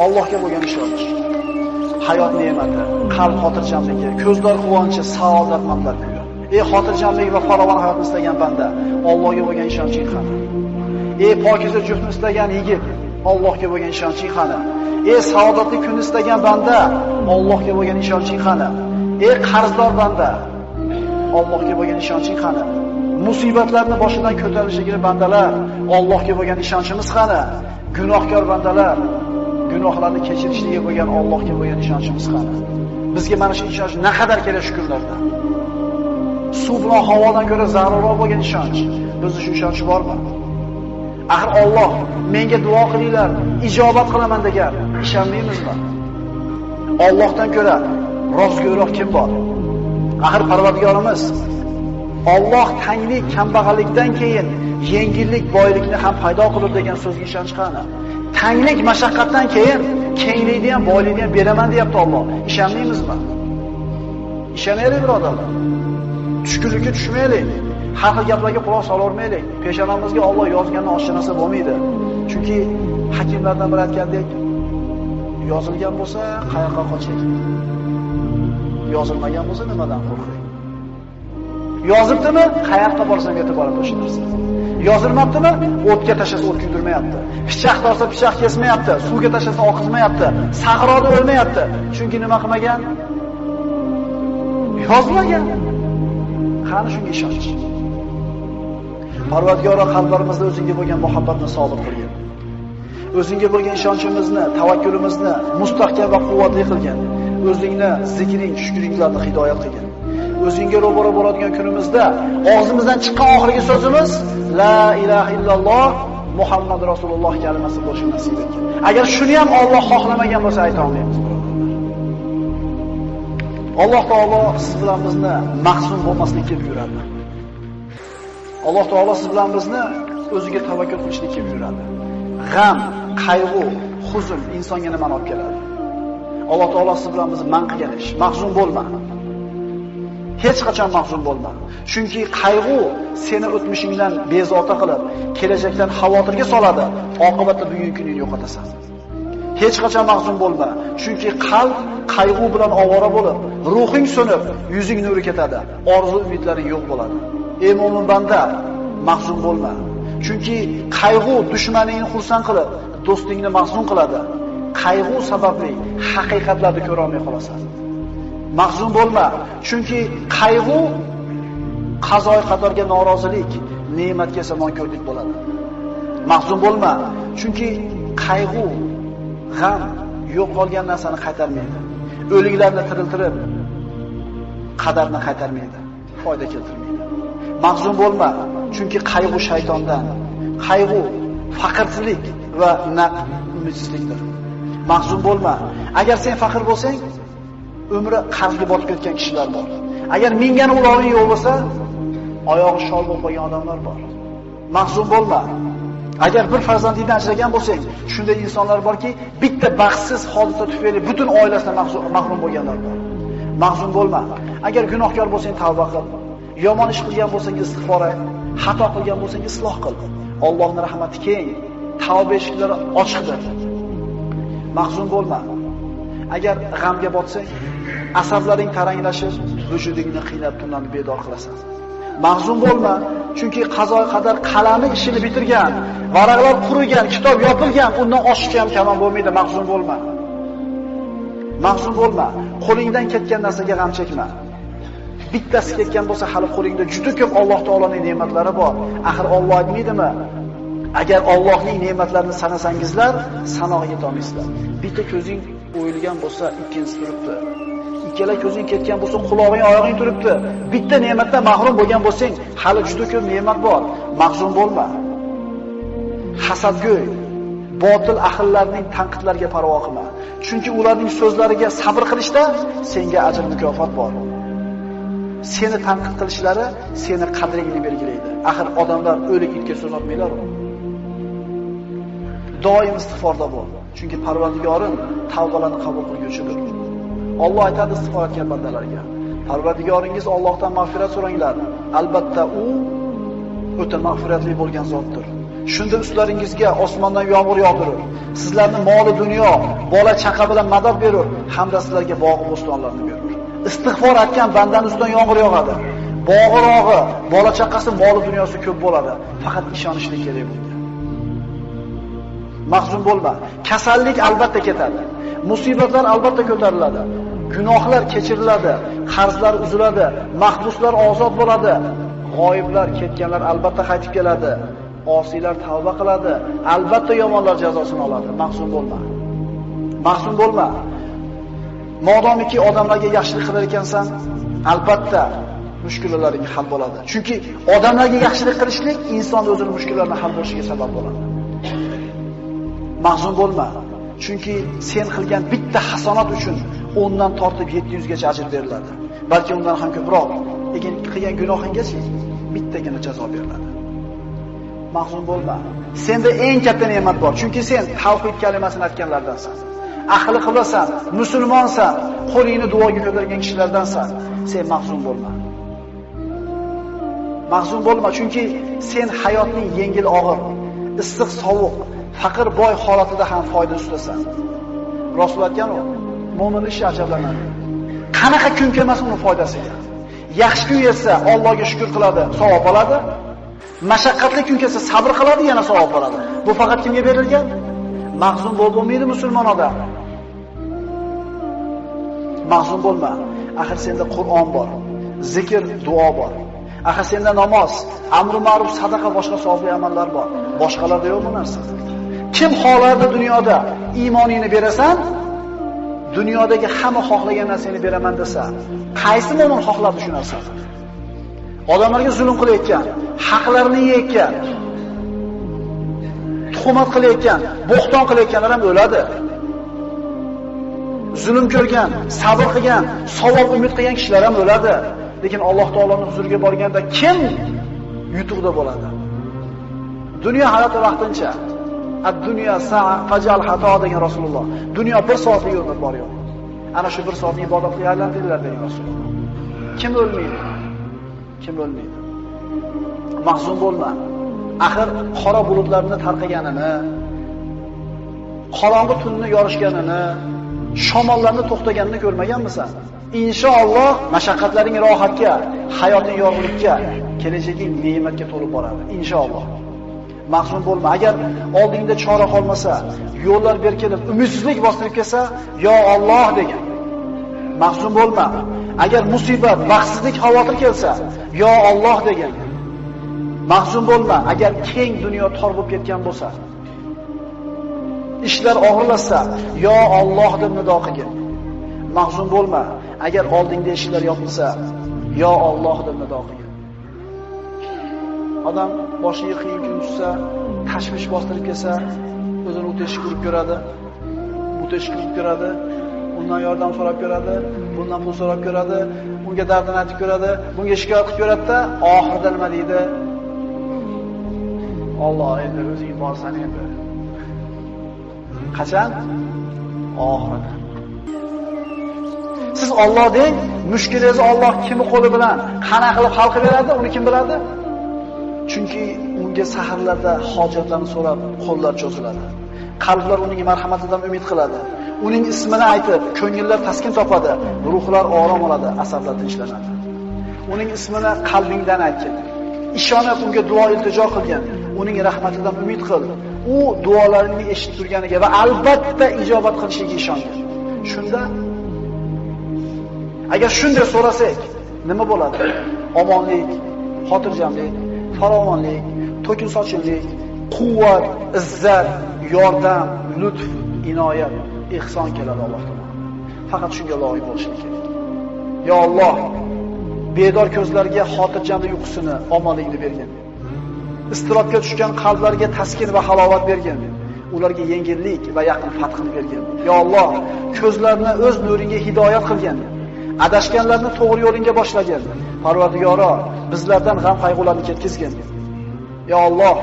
Allohga bo'lgan ishonch, hayot ne'mati, qalb xotirjamligi, ko'zlar quvonchi, saodat manbai kuyi. Xotirjamlik va farovon hayotni istagan banda, Allohga bo'lgan ishonching qani? Pokiza juftni istagan yigit, Allohga bo'lgan ishonching qani? Saodatli kunni istagan banda, Allohga bo'lgan ishonching qani? Qarzdor banda, Allohga bo'lgan ishonching qani? Musibatlarni boshidan ko'tarishga bandalar, Allohga bo'lgan ishonchimiz qani? Gunohkor bandalar, gunohlarni kechirishiga bo'lgan Allohga bo'lgan ishonchimiz qani? Bizga mana shu ishonch naqadar kerak shu kunlarda. Suv bilan havodan ko'ra zarurroq bo'lgan ishonch. Bizda shu ishonch bormi? Axir Alloh menga duo qilinglar, ijobat qilaman degan, ishonmaymizmi? Allohdan ko'ra rostgo'yroq kim bor? Axir Parvardigorimiz Alloh tanglik, kambag'allikdan keyin yengillik, boylikni ham paydo qilib degan so'zga ishonch qani? Tanglik, mashaqqatdan keyin kenglikni ham, boylikni ham beraman deyapti Alloh. Ishonmaymizmi? Ishonaylik birodarlar. Tushkunlikka tushmaylik. Har xil gaplarga quloq solavermaylik. Peshonamizga Alloh yozganini oshcha narsa bo'lmaydi. Chunki hakimlardan biri aytgandek, yozilgan bo'lsa qayoqqa qoching? Yozilmagan bo'lsa nimadan qo'rqing? Yozibdimi? Qayoqqa borsam yetib boradi o'sha narsa. Yozilmabdimi? O'tga tashlasa o't kuydirmayapti. Pichoq torsa pichoq kesmayapti. Suvga tashlasa oqizmayapti. Sahroda o'lmayapti. Chunki nima qilmagan? Yozmagan. Qani shunga ishonch. Parvardigor qalblarimizda o'zingga bo'lgan muhabbatni sobit qilgin. O'zingga bo'lgan ishonchimizni, tavakkulimizni mustahkam va quvvatli qilgin. O'zingni zikring, shukringlarni hidoyat qilgin. O'zingga ro'baro bo'ladigan kunimizda og'zimizdan chiqqan oxirgi so'zimiz la ilaha illalloh Muhammad Rasululloh kalimasi bo'lishini nasib etgin. Agar shuni ham Alloh xohlamagan bo'lsa ayta olmaymiz. Alloh taolo siz bilan bizni mahzun bo'lmaslikka buyuradi. Alloh taolo siz bilan bizni o'ziga tavakkul qilishlikka buyuradi. G'am, qayg'u, huzn insonga nima olib keladi? Alloh taolo siz bilan bizni man qilgan ish. Mahzun bo'lma. Hech qachon mahzun bo'lma. Chunki qayg'u seni o'tmishingdan bezovta qilib, kelajakdan xavotirga soladi. Oqibatda bugungi kuningni yo'qotasan. Hech qachon mahzun bo'lma. Chunki qalb qayg'u bilan ovora bo'lib, ruhing so'nib, yuzing nuri ketadi. Orzu umidlaring yo'q bo'ladi. Ey mo'min banda, mahzun bo'lma. Chunki qayg'u dushmaningni xursand qilib, do'stingni mahzun qiladi. Qayg'u sababli haqiqatlarni ko'ra olmay qolasan. Mahzun bo'lma. Chunki qayg'u qazoy qadorga norozilik, ne'matga esa nonko'rlik bo'ladi. Mahzun bo'lma. Chunki qayg'u, g'am yo'q qolgan narsani qaytarmaydi. O'liklarni tiriltirib, qadarni qaytarmaydi, foyda keltirmaydi. Mahzun bo'lma, chunki qayg'u shaytondan. Qayg'u faqirlik va umidsizlikdir. Mahzun bo'lma. Agar sen faqir bo'lsang, umri qarzga botib ketgan kishilar bor. Agar mingani uloving yo'q bo'lsa, oyog'i shol bo'lib qolgan odamlar bor. Mahzun bo'lma. Agar bir farzandingdan ajragan bo'lsang, shunday insonlar borki, bitta baxtsiz hodisa tufayli butun oilasidan mahrum bo'lganlar bor. Mahzun bo'lma. Agar gunohkor bo'lsang, tavba qil. Yomon ish qilgan bo'lsang, istig'for et. Xato qilgan bo'lsang, isloh qil. Allohning rahmati keng, tavba eshiklari ochiqdir. Mahzun bo'lma. Agar g'amga botsang, asablaring taranglashib, vujudingni qiynab tunlanib bedor qilasan. Mahzun bo'lma, chunki qazo qadar qalami ishini bitirgan, varaqlar qurigan, kitob yopilgan, undan oshiqcha ham kamon bo'lmaydi. Mahzun bo'lma. Mahzun bo'lma. Qo'lingdan ketgan narsaga g'am chekma. Bittasi ketgan bo'lsa, hali qo'lingda juda ko'p Alloh taolaning ne'matlari bor. Axir Alloh aytmaydimi? Agar Allohning ne'matlarini sanasangizlar, sanoqqa yeta olmaysizlar. Bitta ko'zing o'yilgan bo'lsa, ikkinchisi turibdi. Ikkala ko'zing ketgan bo'lsa, quloqing, oyog'ing turibdi. Bitta ne'matdan mahrum bo'lgan bo'lsang, hali juda ko'p ne'mat bor. Mahzun bo'lma. Hasadgo'y, botil ahillarning tanqidlariga parvo qilma. Chunki ularning so'zlariga sabr qilishda senga ajr mukofot bor. Seni tanqid qilishlari seni qadringni belgilaydi. Axir odamlar o'lik itga so'z otmaylar-ku. Doim istig'forda bo'l. Chunki Parvardigoring tavbalarni qabul qilguvchidir. Alloh aytadi istig'for etgan bandalarga: Parvardigoringiz Allohdan mag'firat so'ranglar. Albatta u o'ta mag'firatli bo'lgan zotdir. Shunda ustlaringizga osmondan yomg'ir yog'dirur. Sizlarni moli dunyo, bola chaqa bilan madad berur, hamda sizlarga bog' bo'stonlarni berur. Istig'for etgan bandaning ustidan yomg'ir yog'adi. Bog'irog'i, bola chaqasi, moli dunyosi ko'p bo'ladi. Faqat ishonishlik kerak bunga. Mahzun bo'lma. Kasallik albatta ketadi. Musibatlar albatta ko'tariladi. Gunohlar kechiriladi, qarzlar uziladi, mahbuslar ozod bo'ladi. G'oyiblar, ketganlar albatta qaytib keladi. Osiylar tavba qiladi, albatta yomonlar jazosini oladi. Mahzun bo'lma. Mahzun bo'lma. Modomiki odamlarga yaxshilik qilar ekansan, albatta mushkullalaring hal bo'ladi. Chunki odamlarga yaxshilik qilishlik inson o'zining mushkullarini hal bo'lishiga sabab bo'ladi. Mahzun bo'lma. Chunki sen qilgan bitta hasanat uchun 10 dan tortib 700 gacha ajr beriladi. Balki undan ham ko'proq. Lekin qilgan gunohinggacha bittagina jazo beriladi. Mahzun bo'lma. Senda eng katta ne'mat bor. Chunki sen tavhid kalimasini aytganlardansan. Ahli qilasan, musulmonsan, qo'lingni duoga ko'targan kishilardansan. Sen mahzun bo'lma. Mahzun bo'lma, chunki sen hayotning yengil og'ir, issiq sovuq, faqir boy holatida ham foyda ustasan. Rasul aytgan-ku, mo'min ishi ajablanadi. Qanaqa kun kelmasa uni foydasiga. Yaxshi kun esa Allohga shukr qiladi, savob oladi. Mashaqqatli kun kelsa sabr qiladi, yana savob oladi. Bu faqat kimga berilgan? Mahzun bo'lmaydi musulmon odam. Mahzun bo'lma. Axir senda Qur'on bor, zikr, duo bor. Axir senda namoz, amri ma'ruf, sadaqa, boshqa savobli amallar bor. Boshqalarda yo'q bu narsa. Kim xohlardi dunyoda iymoningni berasan, dunyodagi hamma xohlagan narsani beraman desa, qaysi mo'min xohlardi shu narsani? Odamlarga zulm qilayotgan, haqlarini yeyotgan, tuhmat qilayotgan, bo'xton qilayotganlar ham o'ladi. Zulm ko'rgan, sabr qilgan, savob umid qilgan kishilar ham o'ladi. Lekin Alloh taoloning huzuriga borganda kim yutuqda bo'ladi? Dunyo hayoti vaqtincha. Ad-dunya sa'a fajal xato degan Rasululloh. Dunyo 1 soatlik yo'l bor yo'q. Ana shu 1 soatni ibodatga aylantirdilar degan Rasululloh. Kim o'lmaydi? Kim o'lmaydi? Mahzun bo'lma. Axir qora bulutlarni tarqaganini, qorong'i tunni yorishganini, shamollarni to'xtaganini ko'rmaganmisan? Inshaalloh mashaqqatlaring rohatga, hayoting yorug'likka, kelajaging ne'matga to'lib boradi. Inshaalloh. Mahzun bo'lma. Agar oldingda chora qolmasa, yo'llar berkilib, umidsizlik bostirib kelsa, yo Alloh degan. Mahzun bo'lma. Agar musibat, baxtsizlik, xavotir kelsa, yo Alloh degan. Mahzun bo'lma. Agar keng dunyo tor bo'lib ketgan bo'lsa, ishlar og'irlashsa, yo Alloh deb nido qilgin. Mahzun bo'lma. Agar oldingda ishlar yo'qsa, yo Alloh deb nido qilgin. Odam boshiga qiyin kun tushsa, tashvish bostirib kelsa, o'zini o'tishga urib ko'radi. O'tishga urib ko'radi. Undan yordam so'rab ko'radi, bundan pul so'rab ko'radi, unga dardini aytib ko'radi, bunga shikoyat qilib ko'radi-da, oxirida nima deydi? Alloh endi o'zing borsan endi. Qachon? Oxirida. Siz Alloh deng, mushkulingizni Alloh kimi qo'li bilan qanaqa qilib hal qilib beradi, uni kim biladi? Chunki unga saharlarda hojatlarni so'rab qo'llar cho'ziladi. Qalblar uning marhamatidan umid qiladi. Uning ismini aytib, ko'ngillar taskin topadi, ruhlar orom oladi, asablar tinchlanadi. Uning ismini qalbingdan aytgin. Ishonib unga duo iltijo qilgin. Uning rahmatidan umid qil. U duolaringni eshitib turganiga va albatta ijobat qilishiga ishongin. Shunda agar shunday so'rasak, nima bo'ladi? Omonlik, xotirjamlik, farovonlik, to'kin sochinlik, quvvat, izzat, yordam, lutf, inoyat, ihson keladi Alloh tomonidan. Faqat shunga loyiq bo'lishing kerak. Yo Alloh, bedor ko'zlarga xotirjamlik uyqusini, omonlikni bergin. Istirobga tushgan qalblarga taskin va halovat bergin. Ularga yengillik va yaqin fathini bergin. Yo Alloh, ko'zlarni o'z nuringga hidoyat qilgin. Adashganlarni to'g'ri yo'lingga boshlagin. Parvardigoro, bizlardan g'am qayg'ularni ketkizgin. Yo Alloh,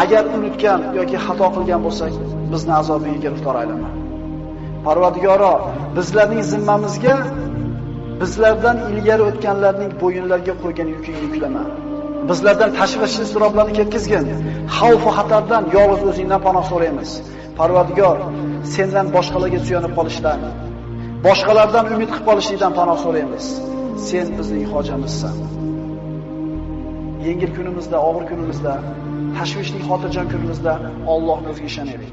agar unutgan yoki xato qilgan bo'lsak, bizni azobiga giriftor aylama. Parvardigoro, bizlarning zimmamizga bizlardan ilgari o'tganlarning bo'yinlariga qo'ygan yukingni yuklama. Bizlardan tashvishli iztiroblarni ketkizgin. Xavf va xatardan yolg'iz o'zingdan panoh so'raymiz. Parvardigor, sendan boshqalarga suyanib qolishdan, boshqalardan umid qilib qolishlikdan panoh so'raymiz. Sen bizning hojamizsan. Yengil kunimizda, og'ir kunimizda, tashvishli xotirjam kunimizda Allohga o'ziga ishonaylik.